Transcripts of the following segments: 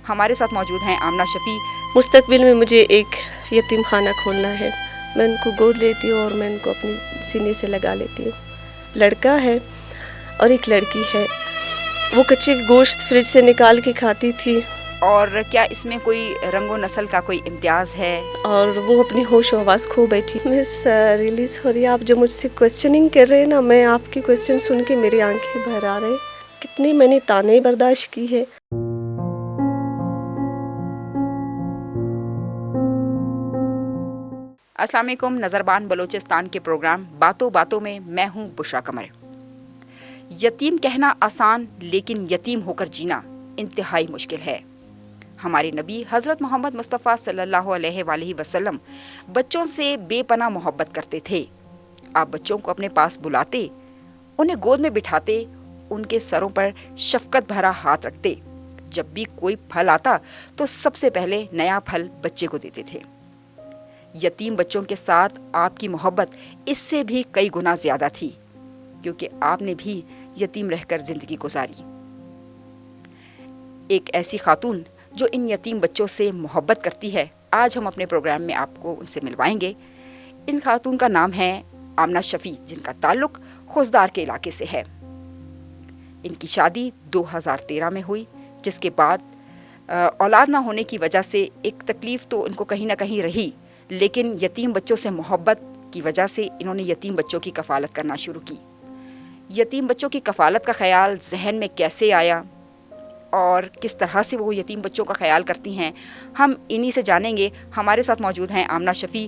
ہمارے ساتھ موجود ہیں آمنہ شفیع۔ مستقبل میں مجھے ایک یتیم خانہ کھولنا ہے، میں ان کو گود لیتی ہوں اور میں ان کو اپنے سینے سے لگا لیتی ہوں۔ لڑکا ہے اور ایک لڑکی ہے، وہ کچے گوشت فریج سے نکال کے کھاتی تھی۔ اور کیا اس میں کوئی رنگ و نسل کا کوئی امتیاز ہے؟ اور وہ اپنی ہوش و حواس کھو بیٹھی۔ مس ریلیز ہو رہی ہے، آپ جو مجھ سے کوشچننگ کر رہے ہیں نا، میں آپ کی کوشچن سن کے میری آنکھیں بھر آ رہے، کتنی میں نے تانے برداشت کی ہے۔ السلام علیکم، نظربان بلوچستان کے پروگرام باتوں باتوں میں میں ہوں بشرا قمر۔ یتیم کہنا آسان، لیکن یتیم ہو کر جینا انتہائی مشکل ہے۔ ہمارے نبی حضرت محمد مصطفیٰ صلی اللہ علیہ وآلہ وسلم بچوں سے بے پناہ محبت کرتے تھے۔ آپ بچوں کو اپنے پاس بلاتے، انہیں گود میں بٹھاتے، ان کے سروں پر شفقت بھرا ہاتھ رکھتے۔ جب بھی کوئی پھل آتا تو سب سے پہلے نیا پھل بچے کو دیتے تھے۔ یتیم بچوں کے ساتھ آپ کی محبت اس سے بھی کئی گنا زیادہ تھی، کیونکہ آپ نے بھی یتیم رہ کر زندگی گزاری۔ ایک ایسی خاتون جو ان یتیم بچوں سے محبت کرتی ہے، آج ہم اپنے پروگرام میں آپ کو ان سے ملوائیں گے۔ ان خاتون کا نام ہے آمنہ شفیع، جن کا تعلق خوزدار کے علاقے سے ہے۔ ان کی شادی 2013 میں ہوئی، جس کے بعد اولاد نہ ہونے کی وجہ سے ایک تکلیف تو ان کو کہیں نہ کہیں رہی، لیکن یتیم بچوں سے محبت کی وجہ سے انہوں نے یتیم بچوں کی کفالت کرنا شروع کی۔ یتیم بچوں کی کفالت کا خیال ذہن میں کیسے آیا اور کس طرح سے وہ یتیم بچوں کا خیال کرتی ہیں، ہم انہی سے جانیں گے۔ ہمارے ساتھ موجود ہیں آمنہ شفیع۔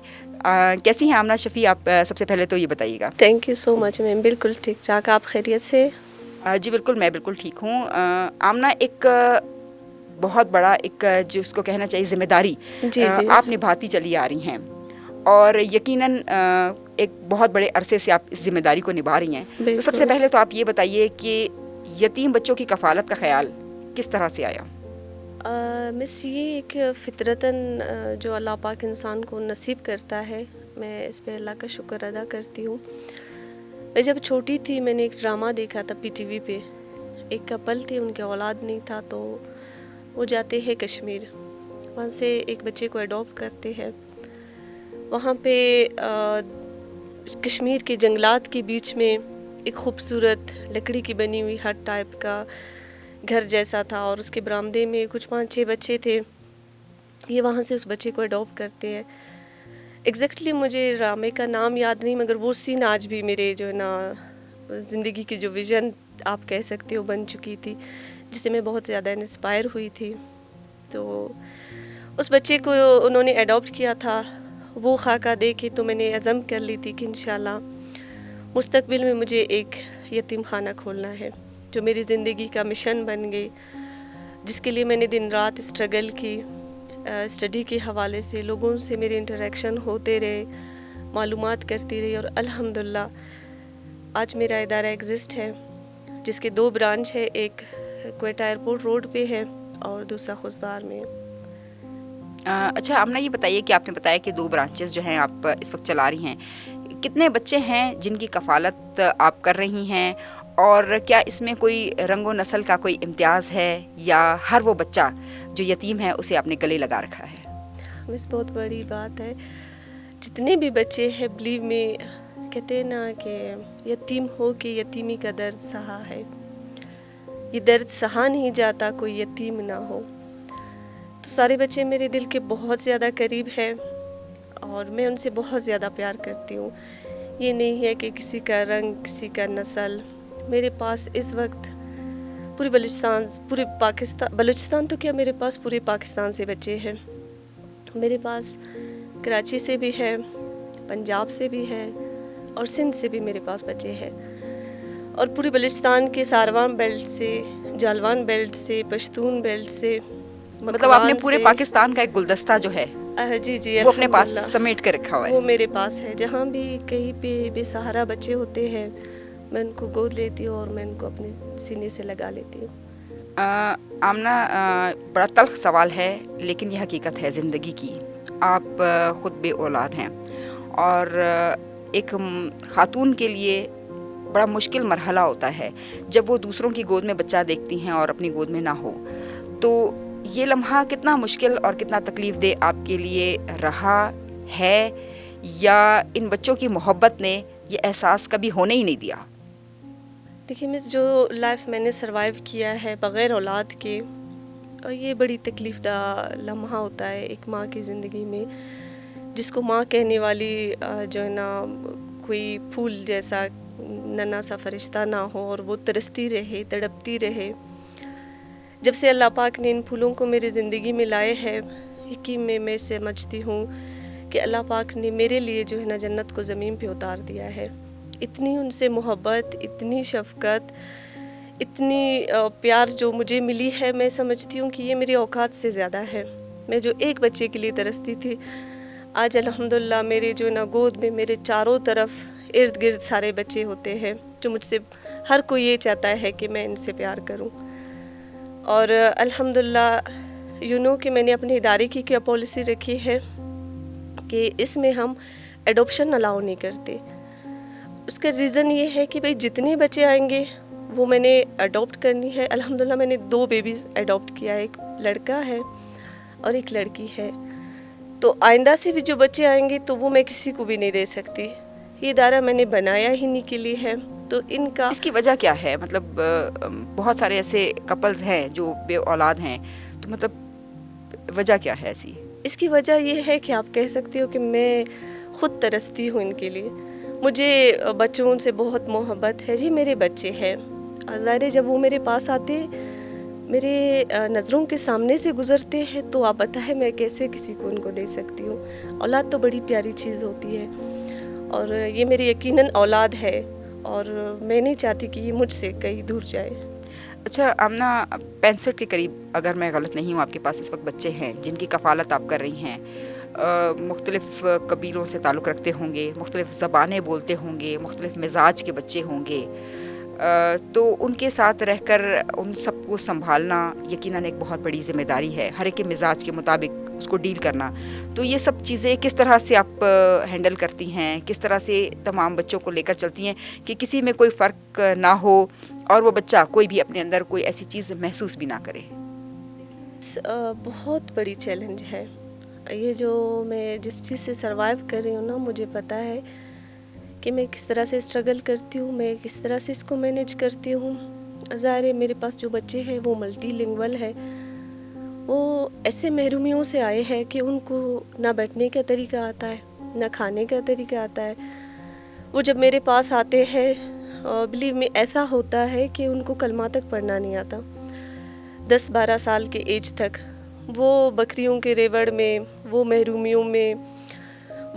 کیسی ہیں آمنہ شفیع؟ آپ سب سے پہلے تو یہ بتائیے گا۔ تھینک یو سو مچ میم، بالکل ٹھیک ٹھاک، آپ خیریت سے؟ جی بالکل، میں بالکل ٹھیک ہوں۔ آمنہ، ایک بہت بڑا ایک جس کو کہنا چاہیے ذمہ داری جی آپ نبھاتی چلی آ رہی ہیں، اور یقیناً ایک بہت بڑے عرصے سے آپ اس ذمہ داری کو نبھا رہی ہیں۔ تو سب سے پہلے تو آپ یہ بتائیے کہ یتیم بچوں کی کفالت کا خیال کس طرح سے آیا؟ مس، یہ ایک فطرتاً جو اللہ پاک انسان کو نصیب کرتا ہے، میں اس پہ اللہ کا شکر ادا کرتی ہوں۔ میں جب چھوٹی تھی، میں نے ایک ڈرامہ دیکھا تھا پی ٹی وی پہ، ایک کپل تھے، ان کے اولاد نہیں تھا، تو وہ جاتے ہیں کشمیر، وہاں سے ایک بچے کو اڈاپٹ کرتے ہیں۔ وہاں پہ کشمیر کے جنگلات کے بیچ میں ایک خوبصورت لکڑی کی بنی ہوئی ہٹ ٹائپ کا گھر جیسا تھا، اور اس کے برآمدے میں کچھ 5-6 بچے تھے۔ یہ وہاں سے اس بچے کو اڈاپٹ کرتے ہیں۔ ایگزیکٹلی مجھے ڈرامے کا نام یاد نہیں، مگر وہ سین آج بھی میرے جو ہے نا زندگی کی جو ویژن آپ کہہ سکتے ہو بن چکی تھی، جس سے میں بہت زیادہ انسپائر ہوئی تھی۔ تو اس بچے کو انہوں نے اڈاپٹ کیا تھا، وہ خاکہ دیکھ کے تو میں نے عزم کر لی تھی کہ انشاءاللہ مستقبل میں مجھے ایک یتیم خانہ کھولنا ہے، جو میری زندگی کا مشن بن گئی، جس کے لیے میں نے دن رات اسٹرگل کی۔ اسٹڈی کے حوالے سے لوگوں سے میرے انٹریکشن ہوتے رہے، معلومات کرتی رہی، اور الحمدللہ آج میرا ادارہ ایگزسٹ ہے، جس کے 2 برانچ ہے، ایک کوئٹہ ایئرپورٹ روڈ پہ ہے اور دوسرا خوزدار میں ہے۔ اچھا آمنہ، یہ بتائیے کہ آپ نے بتایا کہ 2 برانچز جو ہیں آپ اس وقت چلا رہی ہیں، کتنے بچے ہیں جن کی کفالت آپ کر رہی ہیں، اور کیا اس میں کوئی رنگ و نسل کا کوئی امتیاز ہے، یا ہر وہ بچہ جو یتیم ہے اسے آپ نے گلے لگا رکھا ہے؟ بس بہت بڑی بات ہے، جتنے بھی بچے ہیں، بلیو میں کہتے ہیں نا کہ یتیم ہو کے یتیمی کا درد سہا ہے، یہ درد سہا نہیں جاتا کوئی یتیم نہ ہو۔ تو سارے بچے میرے دل کے بہت زیادہ قریب ہیں، اور میں ان سے بہت زیادہ پیار کرتی ہوں۔ یہ نہیں ہے کہ کسی کا رنگ، کسی کا نسل۔ میرے پاس اس وقت بلوچستان تو کیا، میرے پاس پورے پاکستان سے بچے ہیں۔ میرے پاس کراچی سے بھی ہے، پنجاب سے بھی ہے، اور سندھ سے بھی میرے پاس بچے ہیں، اور پورے بلوچستان کے ساروان بیلٹ سے، جالوان بیلٹ سے، پشتون بیلٹ سے، مطلب آپ نے پورے پاکستان کا ایک گلدستہ جو ہے جی وہ اپنے پاس سمیٹ کے رکھا ہوا ہے۔ وہ میرے پاس ہے، جہاں بھی کہیں پہ بے سہارا بچے ہوتے ہیں، میں ان کو گود لیتی ہوں اور میں ان کو اپنے سینے سے لگا لیتی ہوں۔ آمنہ، بڑا تلخ سوال ہے، لیکن یہ حقیقت ہے زندگی کی۔ آپ خود بے اولاد ہیں، اور ایک خاتون کے لیے بڑا مشکل مرحلہ ہوتا ہے جب وہ دوسروں کی گود میں بچہ دیکھتی ہیں اور اپنی گود میں نہ ہو۔ تو یہ لمحہ کتنا مشکل اور کتنا تکلیف دہ آپ کے لیے رہا ہے، یا ان بچوں کی محبت نے یہ احساس کبھی ہونے ہی نہیں دیا؟ دیکھیے مس، جو لائف میں نے سروائیو کیا ہے بغیر اولاد کے، اور یہ بڑی تکلیف دہ لمحہ ہوتا ہے ایک ماں کی زندگی میں، جس کو ماں کہنے والی جو ہے نا کوئی پھول جیسا ننا سا فرشتہ نہ ہو، اور وہ ترستی رہے، تڑپتی رہے۔ جب سے اللہ پاک نے ان پھولوں کو میری زندگی میں لائے ہے، یقین میں سمجھتی ہوں کہ اللہ پاک نے میرے لیے جو ہے نا جنت کو زمین پہ اتار دیا ہے۔ اتنی ان سے محبت، اتنی شفقت، اتنی پیار جو مجھے ملی ہے، میں سمجھتی ہوں کہ یہ میری اوقات سے زیادہ ہے۔ میں جو ایک بچے کے لیے ترستی تھی، آج الحمدللہ میرے جو ہے نا گود میں میرے چاروں طرف ارد گرد سارے بچے ہوتے ہیں، جو مجھ سے ہر کوئی یہ چاہتا ہے کہ میں ان سے پیار کروں۔ اور الحمدللہ کہ میں نے اپنے ادارے کی کیا پالیسی رکھی ہے کہ اس میں ہم ایڈوپشن الاؤ نہیں کرتے۔ اس کا ریزن یہ ہے کہ بھئی جتنے بچے آئیں گے وہ میں نے اڈاپٹ کرنی ہے۔ الحمدللہ میں نے 2 بیبیز اڈاپٹ کیا ہے، ایک لڑکا ہے اور ایک لڑکی ہے۔ تو آئندہ سے بھی جو بچے آئیں گے تو وہ میں کسی کو بھی نہیں دے سکتی۔ یہ ادارہ میں نے بنایا ہی نہیں کے لیے ہے۔ تو ان کا اس کی وجہ کیا ہے؟ مطلب بہت سارے ایسے کپلز ہیں جو بے اولاد ہیں، تو مطلب وجہ کیا ہے ایسی؟ اس کی وجہ یہ ہے کہ آپ کہہ سکتے ہو کہ میں خود ترستی ہوں ان کے لیے۔ مجھے بچوں سے بہت محبت ہے، جی میرے بچے ہیں۔ ظاہر ہے جب وہ میرے پاس آتے، میرے نظروں کے سامنے سے گزرتے ہیں، تو آپ بتائیں میں کیسے کسی کو ان کو دے سکتی ہوں۔ اولاد تو بڑی پیاری چیز ہوتی ہے، اور یہ میری یقیناً اولاد ہے، اور میں نہیں چاہتی کہ یہ مجھ سے کہیں دور جائے۔ اچھا آمنہ، 65 کے قریب اگر میں غلط نہیں ہوں آپ کے پاس اس وقت بچے ہیں جن کی کفالت آپ کر رہی ہیں، مختلف قبیلوں سے تعلق رکھتے ہوں گے، مختلف زبانیں بولتے ہوں گے، مختلف مزاج کے بچے ہوں گے، تو ان کے ساتھ رہ کر ان سب کو سنبھالنا یقیناً ایک بہت بڑی ذمہ داری ہے، ہر ایک کے مزاج کے مطابق اس کو ڈیل کرنا۔ تو یہ سب چیزیں کس طرح سے آپ ہینڈل کرتی ہیں؟ کس طرح سے تمام بچوں کو لے کر چلتی ہیں کہ کسی میں کوئی فرق نہ ہو اور وہ بچہ کوئی بھی اپنے اندر کوئی ایسی چیز محسوس بھی نہ کرے؟ بہت بڑی چیلنج ہے یہ، جو میں جس چیز سے سروائیو کر رہی ہوں نا، مجھے پتہ ہے کہ میں کس طرح سے اسٹرگل کرتی ہوں، میں کس طرح سے اس کو مینیج کرتی ہوں۔ ظاہر ہے میرے پاس جو بچے ہیں وہ ملٹی لنگول ہے، وہ ایسے محرومیوں سے آئے ہیں کہ ان کو نہ بیٹھنے کا طریقہ آتا ہے، نہ کھانے کا طریقہ آتا ہے۔ وہ جب میرے پاس آتے ہیں، بلیو میں ایسا ہوتا ہے کہ ان کو کلمہ تک پڑھنا نہیں آتا۔ 10-12 سال کے ایج تک وہ بکریوں کے ریوڑ میں، وہ محرومیوں میں،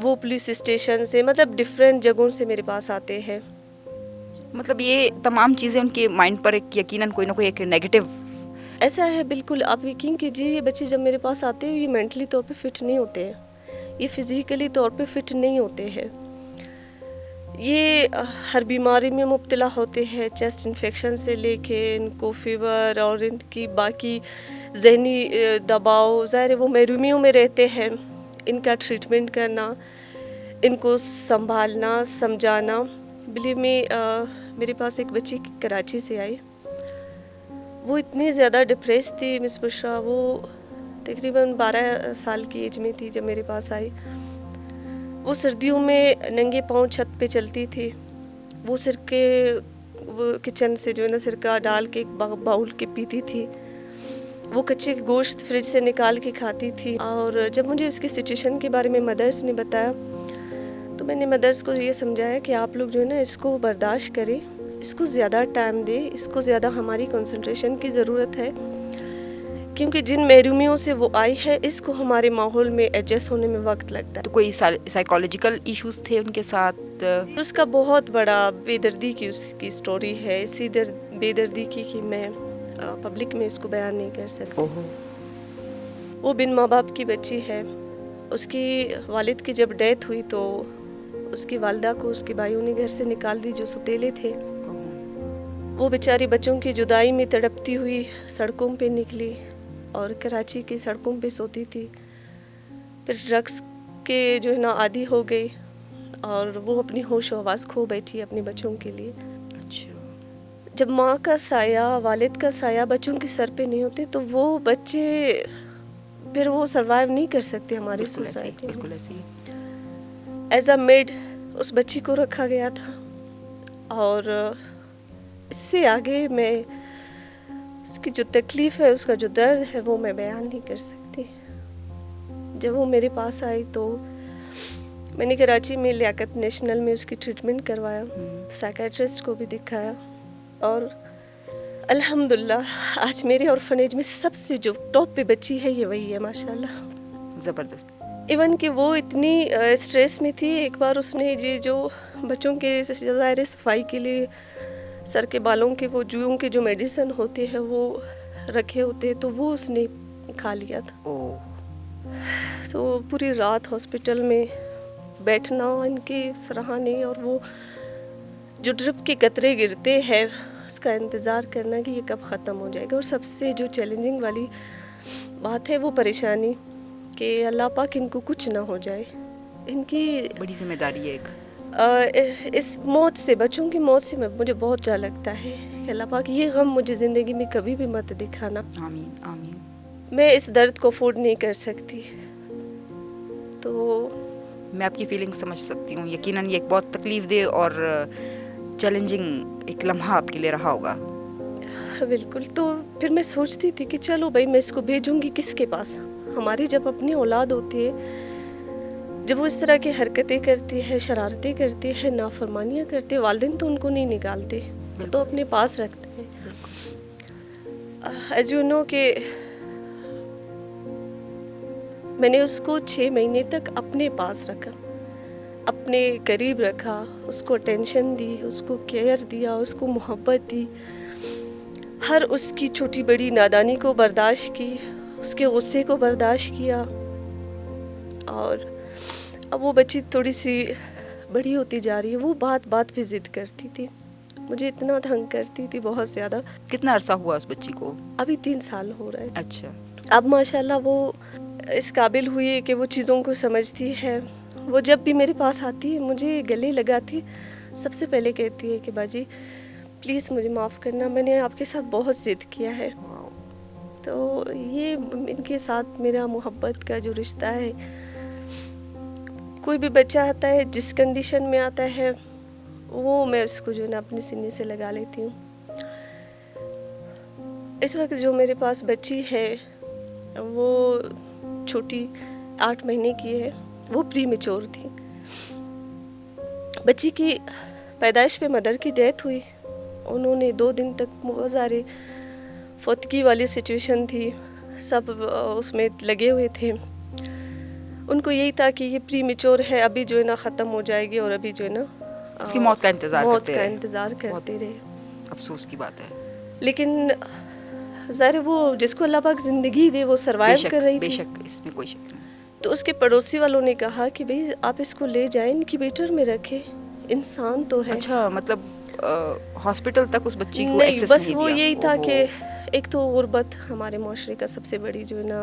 وہ پولیس اسٹیشن سے، مطلب ڈیفرنٹ جگہوں سے میرے پاس آتے ہیں۔ مطلب یہ تمام چیزیں ان کے مائنڈ پر ایک یقیناً کوئی نہ کوئی ایک نیگیٹو ایسا ہے بالکل، آپ یقین کیجیے یہ بچے جب میرے پاس آتے ہیں یہ مینٹلی طور پہ فٹ نہیں ہوتے ہیں، یہ فزیکلی طور پہ فٹ نہیں ہوتے ہیں، یہ ہر بیماری میں مبتلا ہوتے ہیں، چیسٹ انفیکشن سے لے کے ان کو فیور اور ان کی باقی ذہنی دباؤ، ظاہر ہے وہ محرومیوں میں رہتے ہیں۔ ان کا ٹریٹمنٹ کرنا، ان کو سنبھالنا، سمجھانا، بلیو میں میرے پاس ایک بچی کراچی سے آئی، وہ اتنی زیادہ ڈپریس تھی مس بشرا، وہ تقریباً 12 سال کی ایج میں تھی جب میرے پاس آئی۔ وہ سردیوں میں ننگے پاؤں چھت پہ چلتی تھی، وہ سرکے وہ کچن سے جو ہے نا سرکہ ڈال کے ایک باؤل کے پیتی تھی، وہ کچے گوشت فریج سے نکال کے کھاتی تھی۔ اور جب مجھے اس کی سچویشن کے بارے میں مدرس نے بتایا تو میں نے مدرس کو یہ سمجھایا کہ آپ لوگ جو ہے نا اس کو برداشت کریں، اس کو زیادہ ٹائم دے، اس کو زیادہ ہماری کنسنٹریشن کی ضرورت ہے، کیونکہ جن محرومیوں سے وہ آئی ہے اس کو ہمارے ماحول میں ایڈجسٹ ہونے میں وقت لگتا ہے۔ تو کوئی سائیکالوجیکل ایشوز تھے ان کے ساتھ؟ اس کا بہت بڑا بے دردی کی اس کی سٹوری ہے، اسی بے دردی کی کہ میں پبلک میں اس کو بیان نہیں کر سکتی۔ وہ بن ماں باپ کی بچی ہے، اس کی والد کی جب ڈیتھ ہوئی تو اس کی والدہ کو اس کے بھائیوں نے گھر سے نکال دی جو سوتیلے تھے۔ وہ بیچاری بچوں کی جدائی میں تڑپتی ہوئی سڑکوں پہ نکلی اور کراچی کی سڑکوں پہ سوتی تھی، پھر ڈرگس کے جو ہے نا عادی ہو گئی اور وہ اپنی ہوش و حواس کھو بیٹھی اپنے بچوں کے لیے۔ اچھا۔ جب ماں کا سایہ، والد کا سایہ بچوں کے سر پہ نہیں ہوتے تو وہ بچے پھر وہ سروائیو نہیں کر سکتے ہماری سوسائٹی میں. بالکل ایسے ہی. ایز اے میڈ اس بچی کو رکھا گیا تھا، اور اس سے آگے میں اس کی جو تکلیف ہے، اس کا جو درد ہے، وہ میں بیان نہیں کر سکتی. جب وہ میرے پاس آئی تو میں نے کراچی میں لیاقت نیشنل میں اس کی ٹریٹمنٹ کروایا، سائیکیٹرسٹ کو بھی دکھایا، اور الحمدللہ آج میرے اورفنیج میں سب سے جو ٹاپ پہ بچی ہے یہ وہی ہے ماشاءاللہ. زبردست. ایون کہ وہ اتنی اسٹریس میں تھی، ایک بار اس نے یہ جو بچوں کے ظاہر صفائی کے لیے سر کے بالوں کے وہ جوؤں کے جو میڈیسن ہوتے ہیں وہ رکھے ہوتے تو وہ اس نے کھا لیا تھا. تو پوری رات ہاسپٹل میں بیٹھنا ان کے سراہانے، اور وہ جو ڈرپ کے قطرے گرتے ہیں اس کا انتظار کرنا کہ یہ کب ختم ہو جائے گا. اور سب سے جو چیلنجنگ والی بات ہے وہ پریشانی کہ اللہ پاک ان کو کچھ نہ ہو جائے. ان کی بڑی ذمہ داری ہے ایک. اس موت سے، بچوں کی موت سے مجھے بہت ڈر لگتا ہے کہ اللہ پاک یہ غم مجھے زندگی میں کبھی بھی مت دکھانا. آمین آمین. میں اس درد کو افورڈ نہیں کر سکتی. تو میں آپ کی فیلنگ سمجھ سکتی ہوں. یقیناً یہ ایک بہت تکلیف دہ اور چیلنجنگ ایک لمحہ آپ کے لیے رہا ہوگا. بالکل. تو پھر میں سوچتی تھی کہ چلو بھائی میں اس کو بھیجوں گی کس کے پاس. ہماری جب اپنی اولاد ہوتی ہے، جب وہ اس طرح کی حرکتیں کرتی ہے، شرارتیں کرتی ہے، نافرمانیاں کرتی ہے، والدین تو ان کو نہیں نکالتے، تو اپنے پاس رکھتے ہیں. ایز یو نو کہ میں نے اس کو 6 مہینے تک اپنے پاس رکھا، اپنے قریب رکھا، اس کو اٹینشن دی، اس کو کیئر دیا، اس کو محبت دی، ہر اس کی چھوٹی بڑی نادانی کو برداشت کی، اس کے غصے کو برداشت کیا. اور اب وہ بچی تھوڑی سی بڑی ہوتی جا رہی ہے، وہ بات بات پہ ضد کرتی تھی، مجھے اتنا تنگ کرتی تھی بہت زیادہ. کتنا عرصہ ہوا اس بچی کو؟ ابھی 3 سال ہو رہا ہے. اچھا. اب ماشاءاللہ وہ اس قابل ہوئی ہے کہ وہ چیزوں کو سمجھتی ہے. وہ جب بھی میرے پاس آتی ہے، مجھے گلے لگاتی، سب سے پہلے کہتی ہے کہ باجی پلیز مجھے معاف کرنا، میں نے آپ کے ساتھ بہت ضد کیا ہے. تو یہ ان کے ساتھ میرا محبت کا جو رشتہ ہے، کوئی بھی بچہ آتا ہے جس کنڈیشن میں آتا ہے وہ میں اس کو جو ہے نا اپنے سینے سے لگا لیتی ہوں. اس وقت جو میرے پاس بچی ہے وہ چھوٹی 8 مہینے کی ہے، وہ پری میچور تھی. بچی کی پیدائش پہ مدر کی ڈیتھ ہوئی. انہوں نے 2 دن تک مظاہرے فوتگی والی سچویشن تھی، سب اس میں لگے ہوئے تھے. ان کو یہی تھا کہ یہ پری میچور ہے، ابھی جو ہے نا ختم ہو جائے گی، اور ابھی جو ہے نا اس کی موت کا انتظار کرتے رہے. افسوس کی بات ہے. لیکن ظاہر وہ جس کو اللہ پاک زندگی دے وہ سروائیو کر رہی تھی. بے شک اس میں کوئی شک نہیں. تو اس کے پڑوسی والوں نے کہا کہ بھئی آپ اس کو لے جائیں، انکیوبیٹر میں رکھیں، انسان تو ہے. اچھا، مطلب ہاسپٹل تک اس بچی کو نہیں، ایکسیس بس نہیں دیا. وہ یہی تھا کہ ایک تو غربت ہمارے معاشرے کا سب سے بڑی جو ہے نا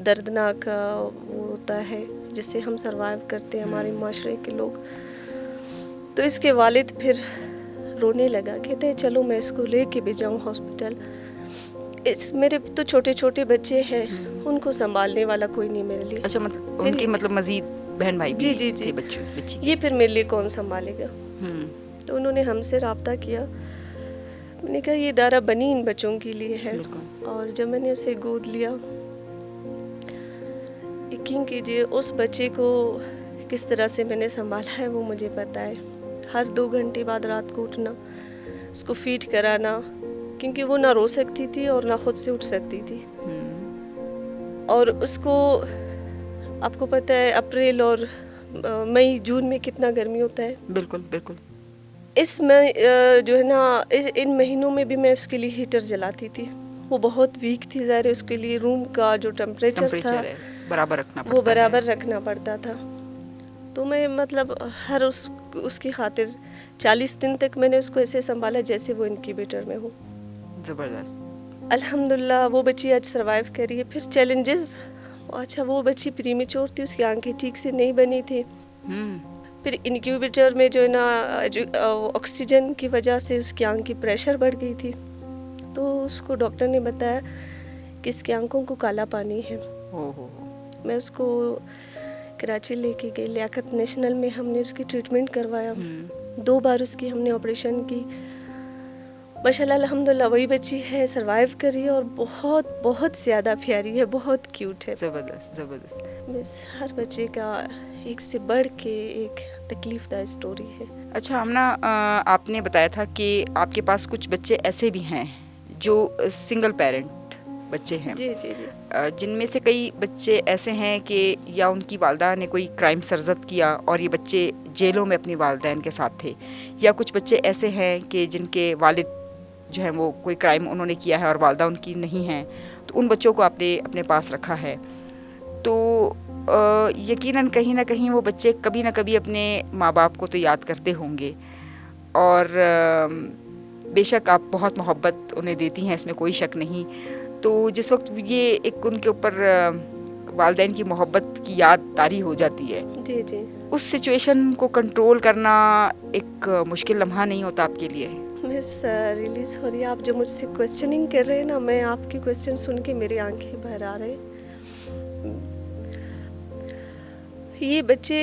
دردناک وہ ہوتا ہے جس سے ہم سروائیو کرتے ہیں ہمارے معاشرے کے لوگ. تو اس کے والد پھر رونے لگا، کہتے ہیں چلو میں اس کو لے کے بھی جاؤں ہاسپٹل. میرے تو چھوٹے چھوٹے بچے ہیں، ان کو سنبھالنے والا کوئی نہیں میرے لیے. اچھا، مطلب ان کی مطلب مزید بہن بھائی بھی تھے بچی. یہ پھر میرے لیے کون سنبھالے گا؟ تو انہوں نے ہم سے رابطہ کیا. میں نے کہا یہ ادارہ بنی ان بچوں کے لیے ہے. اور جب میں نے اسے گود لیا، یقین کیجیے اس بچے کو کس طرح سے میں نے سنبھالا ہے وہ مجھے پتہ ہے. ہر 2 گھنٹے بعد رات کو اٹھنا، اس کو فیڈ کرانا، کیونکہ وہ نہ رو سکتی تھی اور نہ خود سے اٹھ سکتی تھی. اور اس کو آپ کو پتہ ہے اپریل اور مئی جون میں کتنا گرمی ہوتا ہے. بالکل بالکل. اس میں جو ہے نا ان مہینوں میں بھی میں اس کے لیے ہیٹر جلاتی تھی. وہ بہت ویک تھی، ظاہر ہے اس کے لیے روم کا جو ٹمپریچر تھا وہ برابر رکھنا پڑتا تھا. تو میں مطلب ہر اس کی خاطر 40 دن تک میں نے اس کو ایسے سنبھالا جیسے وہ انکیوبیٹر میں ہو. زبردست. الحمدللہ وہ بچی آج سروائیو کر رہی ہے. پھر چیلنجز، اچھا وہ بچی پری میچور تھی، اس کی آنکھیں ٹھیک سے نہیں بنی تھی. پھر انکیوبیٹر میں جو ہے نا آکسیجن کی وجہ سے اس کی آنکھ کی پریشر بڑھ گئی تھی، تو اس کو ڈاکٹر نے بتایا کہ اس کی آنکھوں کو کالا پانی ہے۔ میں اس کو کراچی لے کے گئی، لیاقت نیشنل میں ہم نے اس کی ٹریٹمنٹ کروایا، 2 بار اس کی ہم نے آپریشن کی۔ ماشاءاللہ الحمدللہ وہی بچی ہے، سروائیو کری اور بہت بہت زیادہ پیاری ہے، بہت کیوٹ ہے۔ زبردست زبردست۔ بس ہر بچے کا ایک سے بڑھ کے ایک تکلیف دہ اسٹوری ہے۔ اچھا آمنہ، آپ نے بتایا تھا کہ آپ کے پاس کچھ بچے ایسے بھی ہیں جو سنگل پیرنٹ بچے ہیں، جی جی جی، جن میں سے کئی بچے ایسے ہیں کہ یا ان کی والدہ نے کوئی کرائم سرزد کیا اور یہ بچے جیلوں میں اپنی والدین کے ساتھ تھے، یا کچھ بچے ایسے ہیں کہ جن کے والد جو ہیں وہ کوئی کرائم انہوں نے کیا ہے اور والدہ ان کی نہیں ہیں، تو ان بچوں کو آپ نے اپنے پاس رکھا ہے۔ تو یقیناً کہیں نہ کہیں وہ بچے کبھی نہ کبھی اپنے ماں باپ کو تو یاد کرتے ہوں گے، اور بے شک آپ بہت محبت انہیں دیتی ہیں، اس میں کوئی شک نہیں۔ تو جس وقت یہ ایک ان کے اوپر والدین کی محبت کی یاد طاری ہو جاتی ہے، جی جی، اس سچویشن کو کنٹرول کرنا ایک مشکل لمحہ نہیں ہوتا آپ کے لیے؟ مس ریلی سوری، آپ جو مجھ سے کوشچننگ کر رہے ہیں نا، میں آپ کی کوشچن سن کے میری آنکھیں بھر آ رہے۔ یہ بچے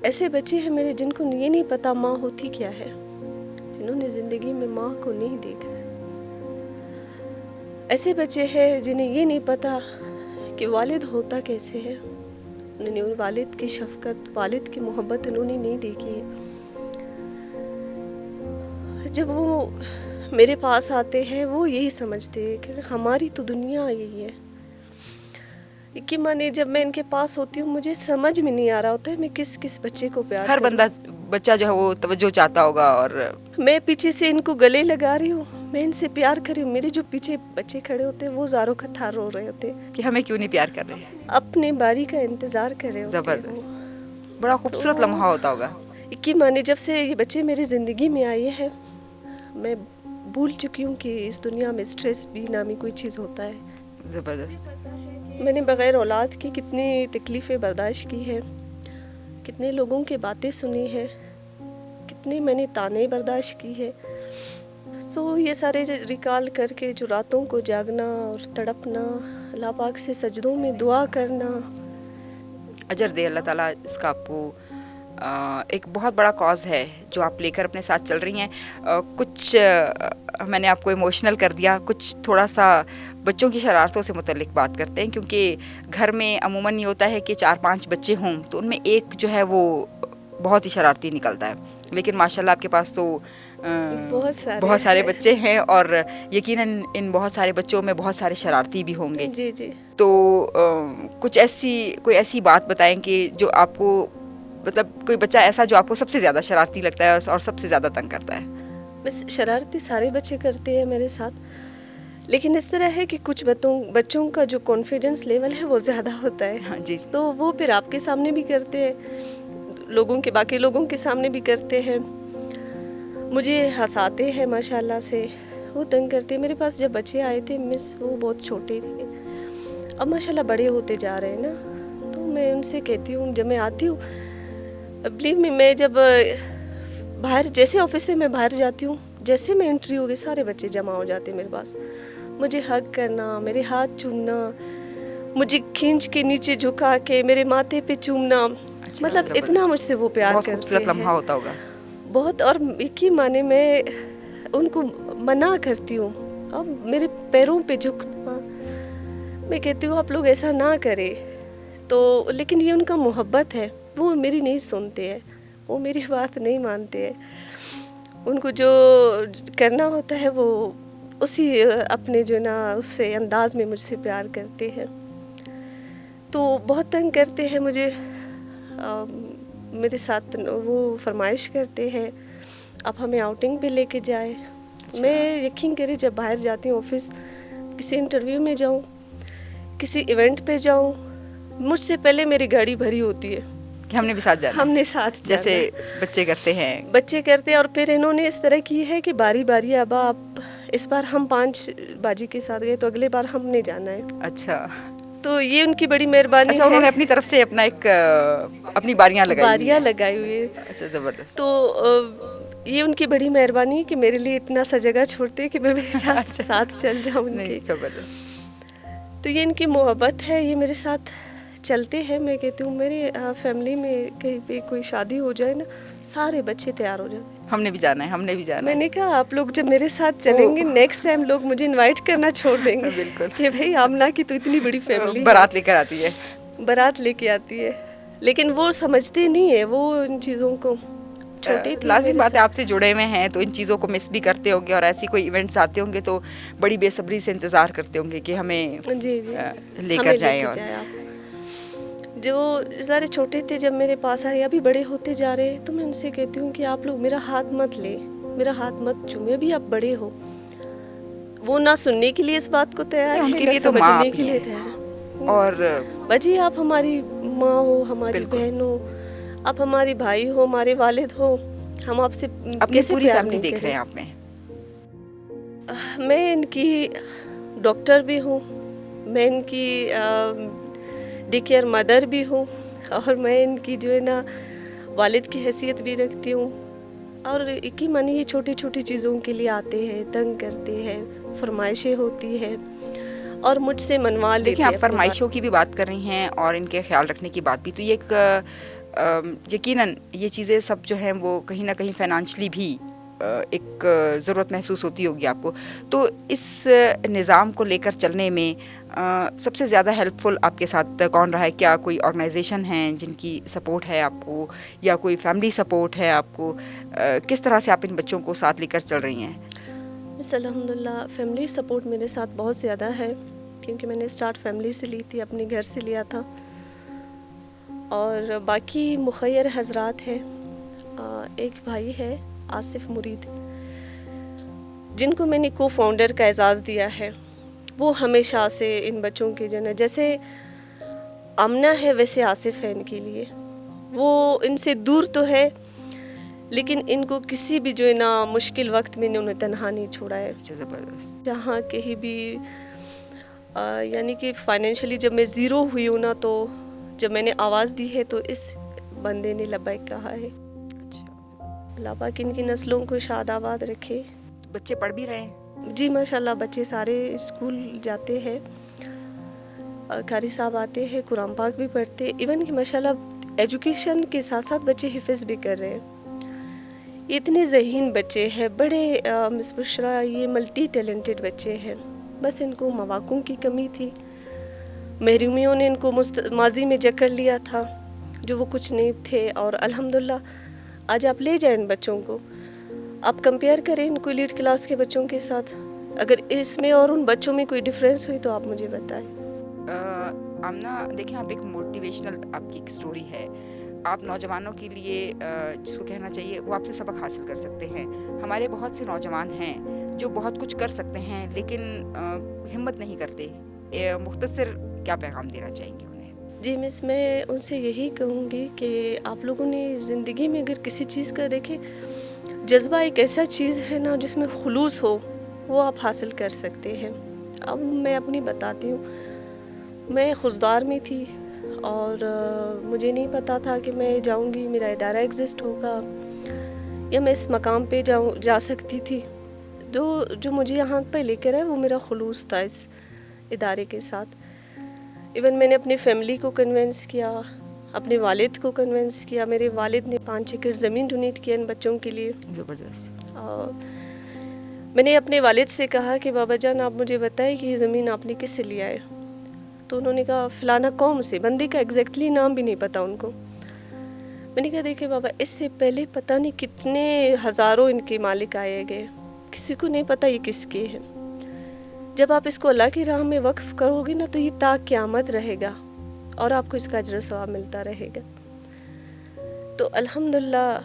ایسے بچے ہیں میرے جن کو یہ نہیں پتا ماں ہوتی کیا ہے، جنہوں نے زندگی میں ماں کو نہیں دیکھا ہے۔ ایسے بچے ہیں جنہیں یہ نہیں پتا کہ والد ہوتا کیسے ہے، انہوں نے والد کی شفقت، والد کی محبت انہوں نے نہیں دیکھی ہے۔ جب وہ میرے پاس آتے ہیں وہ یہی سمجھتے ہیں کہ ہماری تو دنیا یہی ہے کہ مانے جب میں ان کے پاس ہوتی ہوں مجھے سمجھ میں نہیں آ رہا ہوتا ہے میں کس کس بچے کو پیار ہر کروں۔ بچہ جو ہے وہ توجہ چاہتا ہوگا، اور میں پیچھے سے ان کو گلے لگا رہی ہوں، میں ان سے پیار کر رہی ہوں، میرے جو پیچھے بچے کھڑے ہوتے ہیں وہ زاروں کا تھار رو رہے ہوتے ہیں کہ ہمیں کیوں نہیں پیار کر رہے ہیں، اپنے باری کا انتظار کر رہے ہوتے ہیں۔ زبردست، بڑا خوبصورت لمحہ ہوتا ہوگا۔ کہ مانے جب سے یہ بچے میری زندگی میں آئے ہیں میں بھول چکی ہوں کہ اس دنیا میں اسٹریس بھی نامی کوئی چیز ہوتا ہے۔ زبردست۔ میں نے بغیر اولاد کی کتنی تکلیفیں برداشت کی ہے، کتنے لوگوں کی باتیں سنی ہے، کتنے میں نے تانے برداشت کی ہے۔ تو یہ سارے ریکال کر کے جو راتوں کو جاگنا اور تڑپنا، اللہ پاک سے سجدوں میں دعا کرنا، اجر دے اللہ تعالیٰ اس کا آپ کو۔ ایک بہت بڑا کاز ہے جو آپ لے کر اپنے ساتھ چل رہی ہیں۔ کچھ میں نے آپ کو ایموشنل کر دیا، کچھ تھوڑا سا بچوں کی شرارتوں سے متعلق بات کرتے ہیں، کیونکہ گھر میں عموماً یہ ہوتا ہے کہ 4-5 بچے ہوں تو ان میں ایک جو ہے وہ بہت ہی شرارتی نکلتا ہے، لیکن ماشاءاللہ آپ کے پاس تو بہت سارے بچے ہیں، اور یقیناً ان بہت سارے بچوں میں بہت سارے شرارتی بھی ہوں گے۔ جی جی، تو کچھ کوئی ایسی بات بتائیں کہ جو آپ کو، مطلب کوئی بچہ ایسا جو آپ کو سب سے زیادہ شرارتی لگتا ہے اور سب سے زیادہ تنگ کرتا ہے؟ بس شرارتی سارے بچے کرتے ہیں میرے ساتھ، لیکن اس طرح ہے کہ کچھ بچوں کا جو کانفیڈنس لیول ہے وہ زیادہ ہوتا ہے، ہاں جی، تو وہ پھر آپ کے سامنے بھی کرتے ہیں، باقی لوگوں کے سامنے بھی کرتے ہیں، مجھے ہنساتے ہیں ماشاءاللہ سے، وہ تنگ کرتے ہیں۔ میرے پاس جب بچے آئے تھے مس وہ بہت چھوٹے تھے، اب ماشاءاللہ بڑے ہوتے جا رہے ہیں نا، تو میں ان سے کہتی ہوں جب میں آتی ہوں، بلیو می، میں جب باہر جیسے آفس سے میں باہر جاتی ہوں، جیسے میں انٹری ہو گئی سارے بچے جمع ہو جاتے ہیں میرے پاس، مجھے ہگ کرنا، میرے ہاتھ چومنا، مجھے کھینچ کے نیچے جھکا کے میرے ماتھے پہ چومنا، مطلب اتنا مجھ سے وہ پیار کرتے ہیں۔ بہت خوبصورت لمحہ ہوتا ہوگا۔ بہت، اور ایک ہی معنی میں ان کو منع کرتی ہوں، اب میرے پیروں پہ جھکنا، میں کہتی ہوں آپ لوگ ایسا نہ کریں، تو لیکن یہ ان کا محبت ہے، وہ میری نہیں سنتے ہیں، وہ میری بات نہیں مانتے ہیں، ان کو جو کرنا ہوتا ہے وہ اسی اپنے جو نا اس سے انداز میں مجھ سے پیار کرتے ہیں، تو بہت تنگ کرتے ہیں مجھے، میرے ساتھ وہ فرمائش کرتے ہیں اب ہمیں آؤٹنگ پہ لے کے جائے۔ میں یقین کرے جب باہر جاتی ہوں آفس، کسی انٹرویو میں جاؤں، کسی ایونٹ پہ جاؤں، مجھ سے پہلے میری گاڑی بھری ہوتی ہے کہ ہم نے بھی ساتھ جانا، ہم نے ساتھ جانا، جیسے بچے کرتے ہیں۔ اور پھر انہوں نے اس طرح کی ہے کہ باری باری اب آپ اس بار ہم 5 باجی کے ساتھ گئے تو اگلے بار ہم نے جانا ہے۔ اچھا، تو یہ ان کی بڑی مہربانی اچھا، انہوں نے اپنی طرف سے اپنا ایک اپنی باریاں لگائی ہوئی ہے. اچھا، زبردست. تو یہ ان کی بڑی مہربانی ہے کہ میرے لیے اتنا سا جگہ چھوڑتے کہ میں میرے ساتھ چل جاؤں ان کے. تو یہ ان کی محبت ہے، یہ میرے ساتھ چلتے ہیں. میں کہتی ہوں میرے فیملی میں کہیں پہ کوئی شادی ہو جائے نا، سارے بچے تیار ہو جاتے ہیں. ہم نے بھی جانا ہے، ہم نے بھی جانا ہے. میں نے کہا آپ لوگ جب میرے ساتھ چلیں گے نیکسٹ ٹائم لوگ مجھے انوائٹ کرنا چھوڑ دیں گے. بالکل کہ بھائی آمنہ کی تو اتنی بڑی فیملی بارات لے کر آتی ہے. بارات لے کے آتی ہے، لیکن وہ سمجھتے نہیں ہے، وہ ان چیزوں کو چھوٹی تھی. لازمی بات ہے، آپ سے جڑے ہوئے ہیں تو ان چیزوں کو مس بھی کرتے ہوں گے، اور ایسی کوئی ایونٹس آتے ہوں گے تو بڑی بے صبری سے انتظار کرتے ہوں گے کہ ہمیں لے کر جائیں. اور جو ذرا چھوٹے تھے جب میرے پاس آئے، ابھی بڑے ہوتے جا رہے تو میں ان سے کہتی ہوں کہ آپ لوگ میرا ہاتھ مت لے، میرا ہاتھ مت چومے، ابھی آپ بڑے ہو. وہ نہ سننے کے لیے اس بات کو تیار ہے، ان کے نہ لیے تو سمجھنے کے لیے تیار ہے. اور بجی آپ ہماری ماں ہو، ہماری بہن ہو، آپ ہماری بھائی ہو، ہمارے والد ہو، ہم آپ سے اپنی پوری فیملی دیکھ رہے ہیں آپ میں. میں ان کی ڈاکٹر بھی ہوں، میں ان کی ڈے کیئر مدر بھی ہوں، اور میں ان کی جو ہے نا والد کی حیثیت بھی رکھتی ہوں. اور ایک ہی معنی یہ چھوٹی چھوٹی چیزوں کے لیے آتے ہیں، تنگ کرتے ہیں، فرمائشیں ہوتی ہے اور مجھ سے منوا لیتے ہیں. دیکھیں، آپ فرمائشوں کی بھی بات کر رہی ہیں اور ان کے خیال رکھنے کی بات بھی، تو یہ ایک یقیناً یہ چیزیں سب جو ہیں وہ کہیں نہ کہیں فائنانشلی بھی ایک ضرورت محسوس ہوتی ہوگی آپ کو. تو اس نظام کو لے کر چلنے میں سب سے زیادہ ہیلپ فل آپ کے ساتھ کون رہا ہے؟ کیا کوئی آرگنائزیشن ہیں جن کی سپورٹ ہے آپ کو، یا کوئی فیملی سپورٹ ہے آپ کو؟ کس طرح سے آپ ان بچوں کو ساتھ لے کر چل رہی ہیں؟ بس الحمد للہ فیملی سپورٹ میرے ساتھ بہت زیادہ ہے، کیونکہ میں نے اسٹارٹ فیملی سے لی تھی، اپنے گھر سے لیا تھا. اور باقی مخیر حضرات ہیں. ایک بھائی ہے آصف مرید، جن کو میں نے کو فاؤنڈر کا اعزاز دیا ہے. وہ ہمیشہ سے ان بچوں کے جیسے آمنہ ہے ویسے آصف ہے ان کے لیے. وہ ان سے دور تو ہے لیکن ان کو کسی بھی جو ہے نا مشکل وقت میں انہیں تنہا نہیں چھوڑا ہے. جہاں کہیں بھی یعنی کہ فائنینشلی جب میں زیرو ہوئی ہوں نا، تو جب میں نے آواز دی ہے تو اس بندے نے لبیک کہا ہے. اللہ پاک ان کی نسلوں کو شاد آباد رکھے. بچے پڑھ بھی رہے ہیں؟ جی ماشاءاللہ بچے سارے اسکول جاتے ہیں، قاری صاحب آتے ہیں، قرآن پاک بھی پڑھتے. ایون کہ ماشاءاللہ ایجوکیشن کے ساتھ ساتھ بچے حفظ بھی کر رہے ہیں. اتنے ذہین بچے ہیں، بڑے مس بشرا یہ ملٹی ٹیلنٹڈ بچے ہیں. بس ان کو مواقعوں کی کمی تھی، محرومیوں نے ان کو ماضی میں جکڑ لیا تھا جو وہ کچھ نہیں تھے. اور الحمدللہ آج آپ لے جائیں ان بچوں کو، آپ کمپیئر کریں ان کو لیڈ کلاس کے بچوں کے ساتھ، اگر اس میں اور ان بچوں میں کوئی ڈفرینس ہوئی تو آپ مجھے بتائیں. آمنہ دیکھیں، آپ ایک موٹیویشنل آپ کی ایک سٹوری ہے. آپ نوجوانوں کے لیے جس کو کہنا چاہیے وہ آپ سے سبق حاصل کر سکتے ہیں. ہمارے بہت سے نوجوان ہیں جو بہت کچھ کر سکتے ہیں لیکن ہمت نہیں کرتے. مختصر کیا پیغام دینا چاہیں گے انہیں؟ جی مس، میں ان سے یہی کہوں گی کہ آپ لوگوں نے زندگی میں اگر کسی چیز کا دیکھیں، جذبہ ایک ایسا چیز ہے نا جس میں خلوص ہو، وہ آپ حاصل کر سکتے ہیں. اب میں اپنی بتاتی ہوں، میں خضدار میں تھی اور مجھے نہیں پتا تھا کہ میں جاؤں گی، میرا ادارہ ایگزسٹ ہوگا یا میں اس مقام پہ جا سکتی تھی. جو مجھے یہاں پہ لے کر ہے وہ میرا خلوص تھا اس ادارے کے ساتھ. ایون میں نے اپنی فیملی کو کنونس کیا، اپنے والد کو کنونس کیا. میرے والد نے 5 ایکڑ زمین ڈونیٹ کیا ان بچوں کے لیے. زبردست. میں نے اپنے والد سے کہا کہ بابا جان آپ مجھے بتائیں کہ یہ زمین آپ نے کس سے لیا ہے؟ تو انہوں نے کہا فلانا قوم سے. بندے کا ایگزیکٹلی نام بھی نہیں پتا ان کو. میں نے کہا دیکھیں بابا، اس سے پہلے پتہ نہیں کتنے ہزاروں ان کے مالک آئے گئے، کسی کو نہیں پتا یہ کس کے ہیں. جب آپ اس کو اللہ کی راہ میں وقف کرو گے نا تو یہ تا قیامت رہے گا اور آپ کو اس کا اجر و ثواب ملتا رہے گا. تو الحمدللہ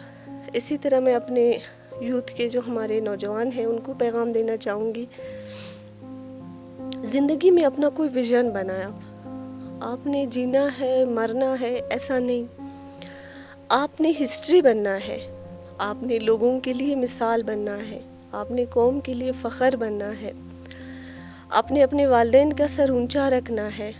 اسی طرح میں اپنے یوتھ کے جو ہمارے نوجوان ہیں ان کو پیغام دینا چاہوں گی، زندگی میں اپنا کوئی ویژن بنایا. آپ نے جینا ہے، مرنا ہے، ایسا نہیں. آپ نے ہسٹری بننا ہے، آپ نے لوگوں کے لیے مثال بننا ہے، آپ نے قوم کے لیے فخر بننا ہے، آپ نے اپنے والدین کا سر اونچا رکھنا ہے.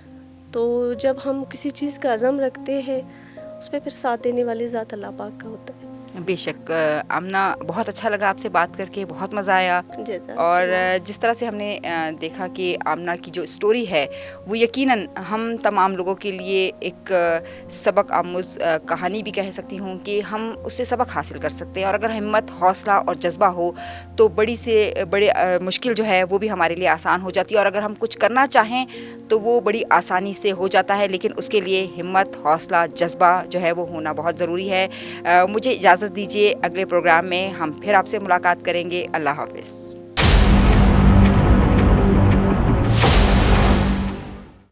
تو جب ہم کسی چیز کا عزم رکھتے ہیں اس پہ پھر ساتھ دینے والی ذات اللہ پاک کا ہوتا ہے. بے شک آمنہ، بہت اچھا لگا آپ سے بات کر کے، بہت مزہ آیا. جزاک اور اللہ. جس طرح سے ہم نے دیکھا کہ آمنہ کی جو اسٹوری ہے وہ یقیناً ہم تمام لوگوں کے لیے ایک سبق آموز کہانی بھی کہہ سکتی ہوں کہ ہم اس سے سبق حاصل کر سکتے ہیں. اور اگر ہمت، حوصلہ اور جذبہ ہو تو بڑی سے بڑے مشکل جو ہے وہ بھی ہمارے لیے آسان ہو جاتی ہے. اور اگر ہم کچھ کرنا چاہیں تو وہ بڑی آسانی سے ہو جاتا ہے، لیکن اس کے لیے ہمت، حوصلہ، جذبہ جو ہے وہ ہونا بہت ضروری ہے. مجھے اجازت دیجیے، اگلے پروگرام میں ہم پھر آپ سے ملاقات کریں گے. اللہ حافظ.